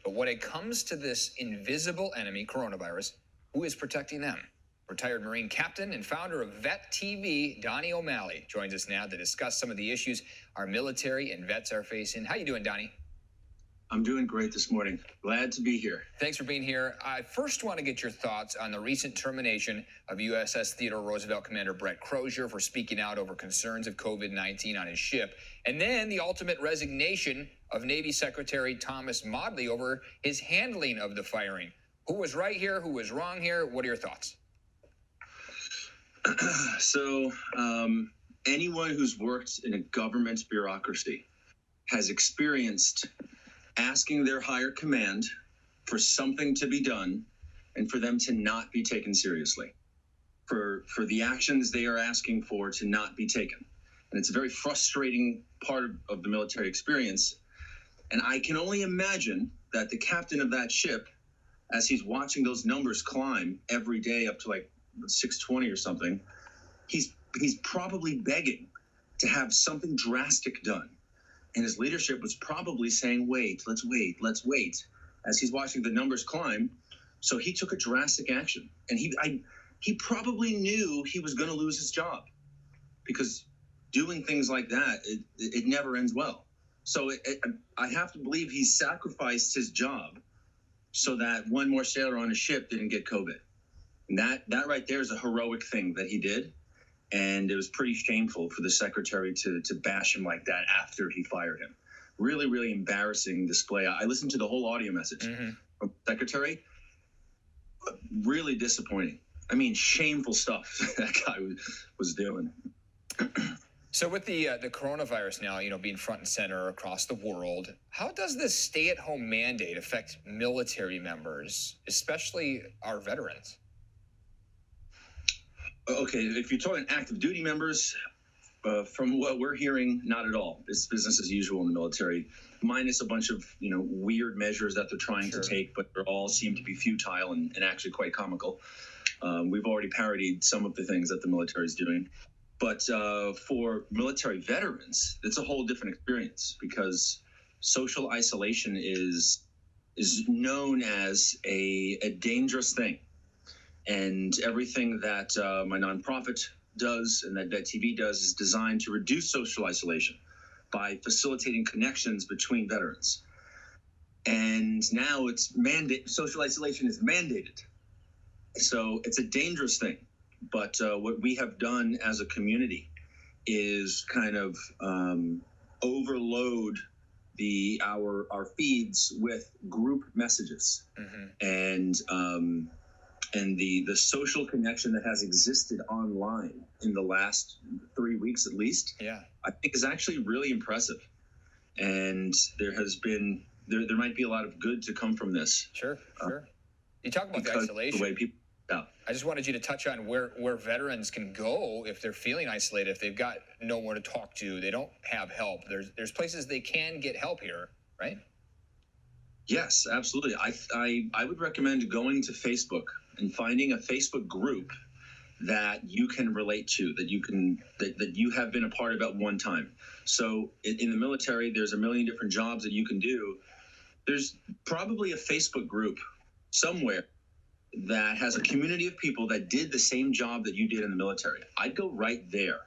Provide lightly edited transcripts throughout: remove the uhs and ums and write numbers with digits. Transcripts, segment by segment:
But when it comes to this invisible enemy, coronavirus, who is protecting them? Retired Marine captain and founder of Vet TV, Donny O'Malley, joins us now to discuss some of the issues our military and vets are facing. How you doing, Donny? I'm doing great this morning. Glad to be here. Thanks for being here. I first want to get your thoughts on the recent termination of USS Theodore Roosevelt Commander Brett Crozier for speaking out over concerns of COVID-19 on his ship, and then the ultimate resignation of Navy Secretary Thomas Modly over his handling of the firing. Who was right here? Who was wrong here? What are your thoughts? So, anyone who's worked in a government bureaucracy has experienced asking their higher command for something to be done and for them to not be taken seriously, for the actions they are asking for to not be taken. And it's a very frustrating part of the military experience. And I can only imagine that the captain of that ship, as he's watching those numbers climb every day up to like 620 or something, he's probably begging to have something drastic done. And his leadership was probably saying, let's wait, as he's watching the numbers climb. So he took a drastic action. And he probably knew he was going to lose his job, because doing things like that, it never ends well. So I have to believe he sacrificed his job so that one more sailor on his ship didn't get COVID. And that right there is a heroic thing that he did. And it was pretty shameful for the secretary to bash him like that after he fired him. Really, really embarrassing display. I listened to the whole audio message from the secretary. Really disappointing. I mean, shameful stuff that guy was doing. So with the coronavirus now, being front and center across the world, how does this stay-at-home mandate affect military members, especially our veterans? Okay, if you're talking active duty members, from what we're hearing, not at all. It's business as usual in the military, minus a bunch of weird measures that they're trying to take, but they all seem to be futile and actually quite comical. We've already parodied some of the things that the military is doing. But for military veterans, it's a whole different experience, because social isolation is known as a dangerous thing. And everything that my nonprofit does and that Vet TV does is designed to reduce social isolation by facilitating connections between veterans. And now social isolation is mandated. So it's a dangerous thing. But what we have done as a community is kind of overload our feeds with group messages. And the social connection that has existed online in the last 3 weeks at least, I think is actually really impressive. And there might be a lot of good to come from this. Sure. You talk about the isolation. The way people, I just wanted you to touch on where veterans can go if they're feeling isolated, if they've got nowhere to talk to, they don't have help. There's places they can get help here, right? Yes, absolutely. I would recommend going to Facebook and finding a Facebook group that you can relate to, that you have been a part of at one time. So in the military, there's a million different jobs that you can do. There's probably a Facebook group somewhere that has a community of people that did the same job that you did in the military. I'd go right there.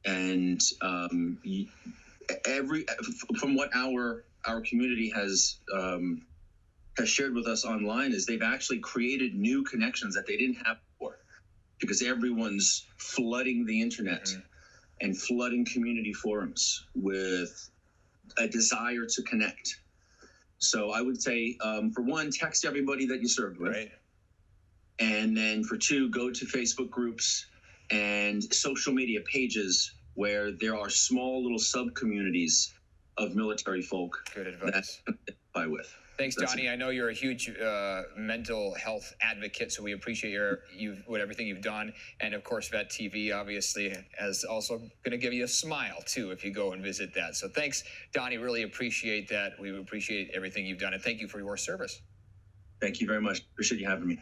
And from what our community has shared with us online is they've actually created new connections that they didn't have before, because everyone's flooding the internet and flooding community forums with a desire to connect. So I would say, for one, text everybody that you served with. Right. And then for two, go to Facebook groups and social media pages where there are small little sub-communities of military folk. Good advice. That I identify with. Thanks, Donny. I know you're a huge mental health advocate, so we appreciate everything you've done. And of course, Vet TV obviously is also going to give you a smile too if you go and visit that. So thanks, Donny. Really appreciate that. We appreciate everything you've done, and thank you for your service. Thank you very much. Appreciate you having me.